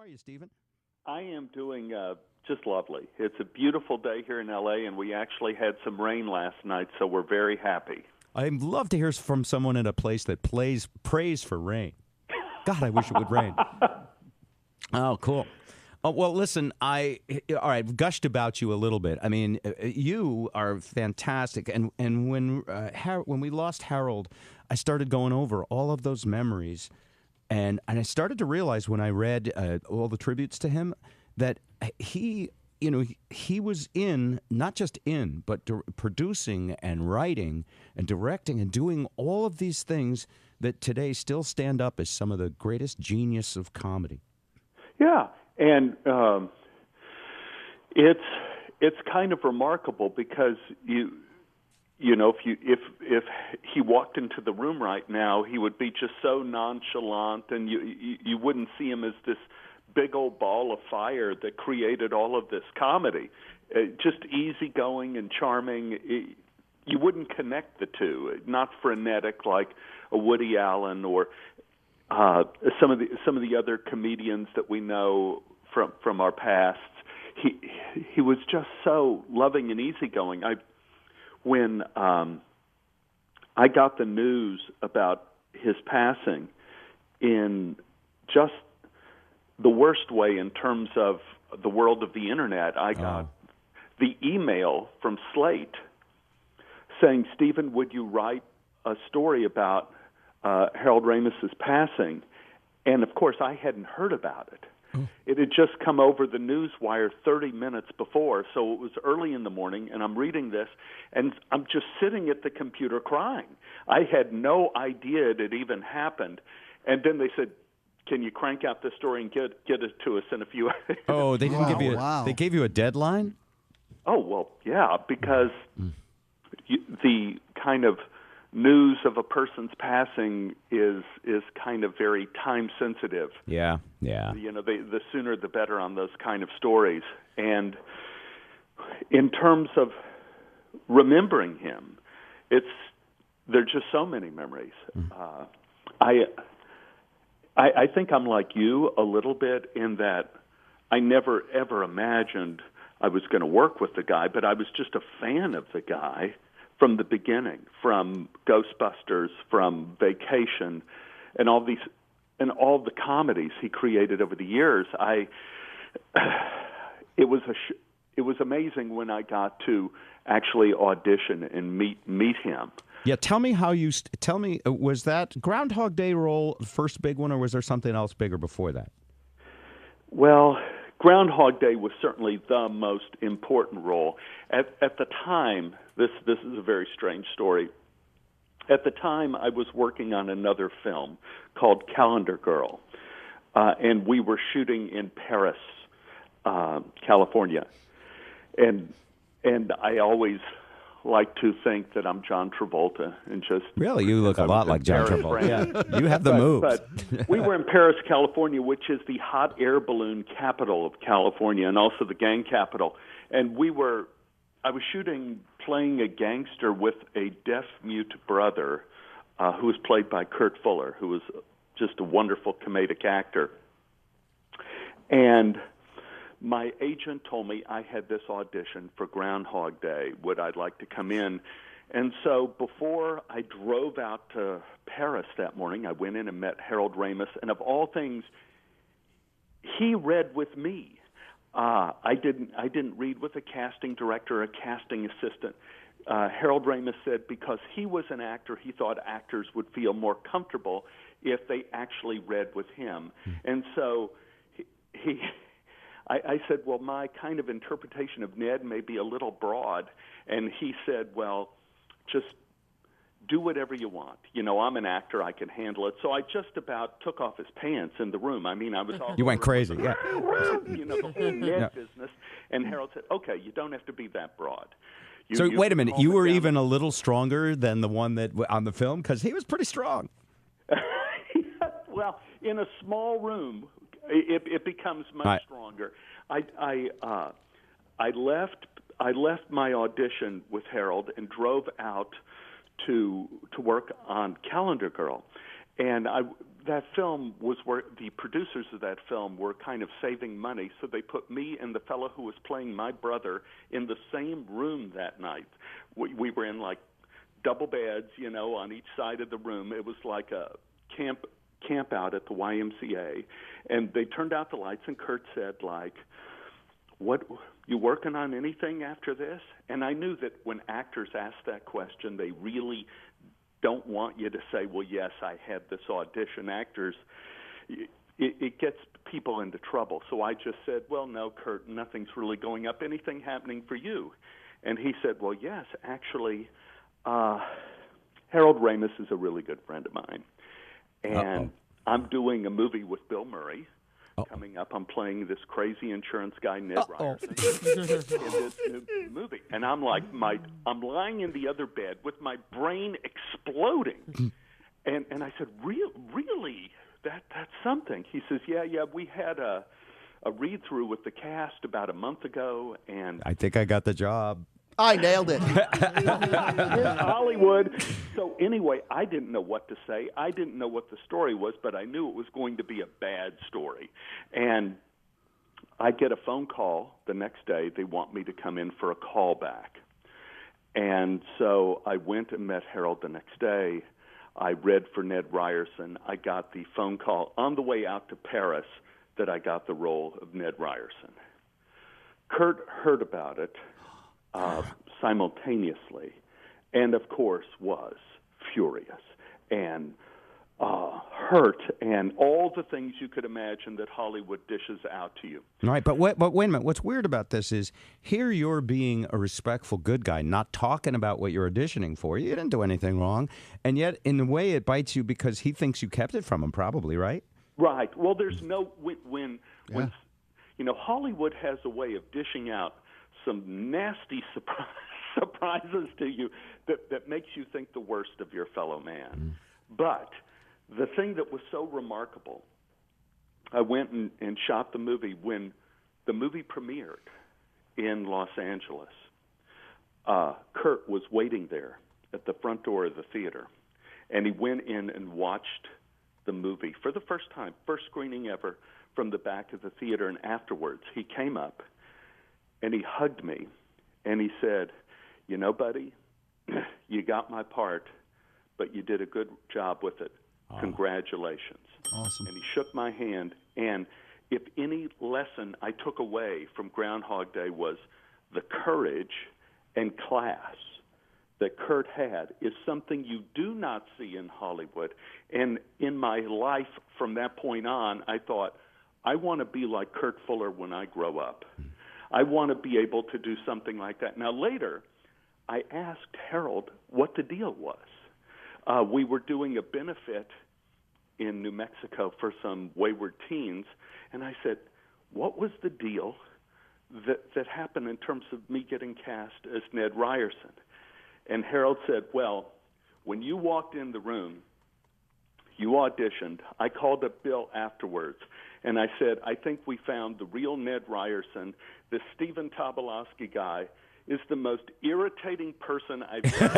are you, Stephen? I am doing just lovely. It's a beautiful day here in L.A., and we actually had some rain last night, so we're very happy. I'd love to hear from someone in a place that prays for rain. God, I wish it would rain. Oh, cool. Oh, well, listen, all right, gushed about you a little bit. I mean, you are fantastic. And when we lost Harold, I started going over all of those memories. And I started to realize when I read all the tributes to him that he was not just in, but producing and writing and directing and doing all of these things that today still stand up as some of the greatest genius of comedy. Yeah, and it's kind of remarkable because you know if he walked into the room right now, he would be just so nonchalant, and you wouldn't see him as this big old ball of fire that created all of this comedy. Just easygoing and charming. You wouldn't connect the two. Not frenetic like a Woody Allen or some of the other comedians that we know from our past. He was just so loving and easygoing. When I got the news about his passing in just the worst way in terms of the world of the internet, I got the email from Slate saying, "Stephen, would you write a story about Harold Ramis's passing?" And of course, I hadn't heard about it. It had just come over the news wire 30 minutes before, so it was early in the morning, and I'm reading this, and I'm just sitting at the computer crying. I had no idea it had even happened. And then they said, "Can you crank out this story and get it to us in a few hours?" Oh, they didn't give you they gave you a deadline? Oh, well, yeah, because the kind of news of a person's passing is kind of very time sensitive. Yeah. The sooner the better on those kind of stories. And in terms of remembering him, there are just so many memories. I think I'm like you a little bit in that I never ever imagined I was going to work with the guy, but I was just a fan of the guy from the beginning, from Ghostbusters, from Vacation, and all the comedies he created over the years. It was amazing when I got to actually audition and meet him. Yeah, tell me was that Groundhog Day role the first big one, or was there something else bigger before that? Well, Groundhog Day was certainly the most important role. At the time, this is a very strange story. At the time, I was working on another film called Calendar Girl, and we were shooting in Paris, California. And I always like to think that I'm John Travolta and just really, you look a lot like John Travolta. Yeah, you have the moves. But we were in Paris, California, which is the hot air balloon capital of California and also the gang capital. And I was playing a gangster with a deaf-mute brother who was played by Kurt Fuller, who was just a wonderful comedic actor. And my agent told me I had this audition for Groundhog Day. Would I like to come in? And so before I drove out to Paris that morning, I went in and met Harold Ramis. And of all things, he read with me. I didn't read with a casting director or a casting assistant. Harold Ramis said because he was an actor, he thought actors would feel more comfortable if they actually read with him. And so I said, well, my kind of interpretation of Ned may be a little broad. And he said, well, just do whatever you want. I'm an actor. I can handle it. So I just about took off his pants in the room. I mean, I was all... You went crazy, yeah. The whole Ned business. And Harold said, okay, you don't have to be that broad. So wait a minute. You were even a little stronger than the one that on the film? Because he was pretty strong. Well, in a small room... It becomes much stronger. I left my audition with Harold and drove out to work on Calendar Girl, and that film was where the producers of that film were kind of saving money, so they put me and the fellow who was playing my brother in the same room that night. We were in like double beds, on each side of the room. It was like a camp out at the YMCA, and they turned out the lights, and Kurt said, like, "What, you working on anything after this?" And I knew that when actors ask that question, they really don't want you to say, "Well, yes, I had this audition." Actors, it gets people into trouble. So I just said, "Well, no, Kurt, nothing's really going up. Anything happening for you?" And he said, "Well, yes, actually, Harold Ramis is a really good friend of mine. And I'm doing a movie with Bill Murray. Coming up, I'm playing this crazy insurance guy, Ned Ryerson, in this movie." And I'm like, I'm lying in the other bed with my brain exploding. And I said, really? That's something. He says, yeah, we had a read-through with the cast about a month ago. And I think I got the job. I nailed it. In Hollywood. So anyway, I didn't know what to say. I didn't know what the story was, but I knew it was going to be a bad story. And I get a phone call the next day. They want me to come in for a callback. And so I went and met Harold the next day. I read for Ned Ryerson. I got the phone call on the way out to Paris that I got the role of Ned Ryerson. Kurt heard about it simultaneously, and of course was furious and hurt, and all the things you could imagine that Hollywood dishes out to you. Right, but wait a minute. What's weird about this is here you're being a respectful good guy, not talking about what you're auditioning for. You didn't do anything wrong, and yet in a way it bites you because he thinks you kept it from him, probably, right? Right. Well, there's no when Hollywood has a way of dishing out some nasty surprises to you that makes you think the worst of your fellow man. But the thing that was so remarkable, I went and shot the movie when the movie premiered in Los Angeles. Kurt was waiting there at the front door of the theater, and he went in and watched the movie for the first time, first screening ever, from the back of the theater. And afterwards, he came up and he hugged me, and he said, "Buddy, you got my part, but you did a good job with it. Congratulations." Awesome. And he shook my hand, and if any lesson I took away from Groundhog Day was the courage and class that Kurt had is something you do not see in Hollywood. And in my life from that point on, I thought, I want to be like Kurt Fuller when I grow up. I want to be able to do something like that. Now, later, I asked Harold what the deal was. We were doing a benefit in New Mexico for some wayward teens, and I said, what was the deal that happened in terms of me getting cast as Ned Ryerson? And Harold said, well, when you walked in the room, you auditioned. I called up Bill afterwards, and I said, I think we found the real Ned Ryerson. This Stephen Tobolowsky guy is the most irritating person I've ever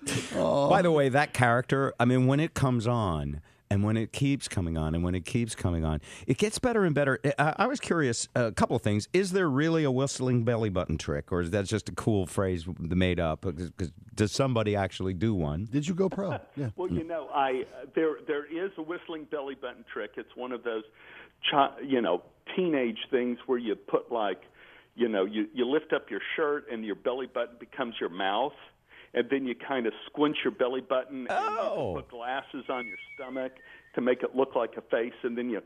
seen. By the way, that character, I mean, when it comes on, and when it keeps coming on, and when it keeps coming on, it gets better and better. I was curious, a couple of things. Is there really a whistling belly button trick, or is that just a cool phrase made up? Does somebody actually do one? Did you go pro? Yeah. Well, there is a whistling belly button trick. It's one of those, teenage things where you put you lift up your shirt and your belly button becomes your mouth. And then you kind of squinch your belly button and you put glasses on your stomach to make it look like a face, and then you...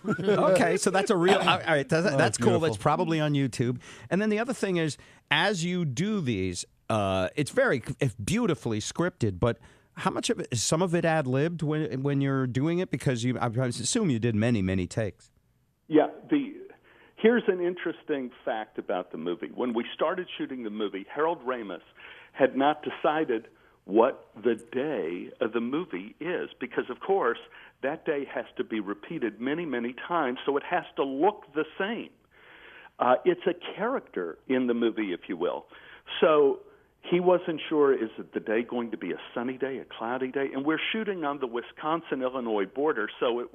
Okay, so that's a real... All right, that's cool. Beautiful. That's probably on YouTube. And then the other thing is, as you do these, it's beautifully scripted, but how much of it, is some of it ad-libbed when you're doing it? Because I assume you did many, many takes. Yeah, here's an interesting fact about the movie. When we started shooting the movie, Harold Ramis had not decided what the day of the movie is, because, of course, that day has to be repeated many, many times, so it has to look the same. It's a character in the movie, if you will. So He wasn't sure, is it the day going to be a sunny day, a cloudy day? And we're shooting on the Wisconsin-Illinois border, so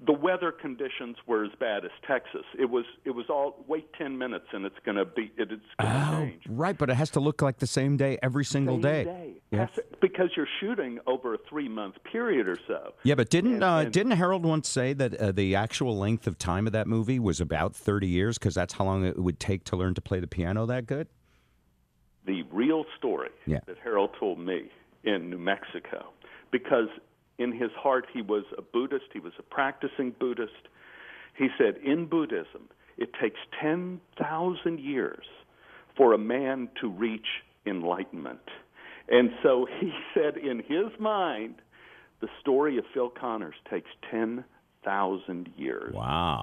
the weather conditions were as bad as Texas. It was all wait 10 minutes and it's going to change. Right, but it has to look like the same day every single day. Yeah. Because you're shooting over a 3-month period or so. Yeah, but didn't Harold once say that the actual length of time of that movie was about 30 years because that's how long it would take to learn to play the piano that good? The real story that Harold told me in New Mexico, because in his heart he was a Buddhist, he was a practicing Buddhist. He said, in Buddhism, it takes 10,000 years for a man to reach enlightenment. And so he said in his mind, the story of Phil Connors takes 10,000 years. Wow.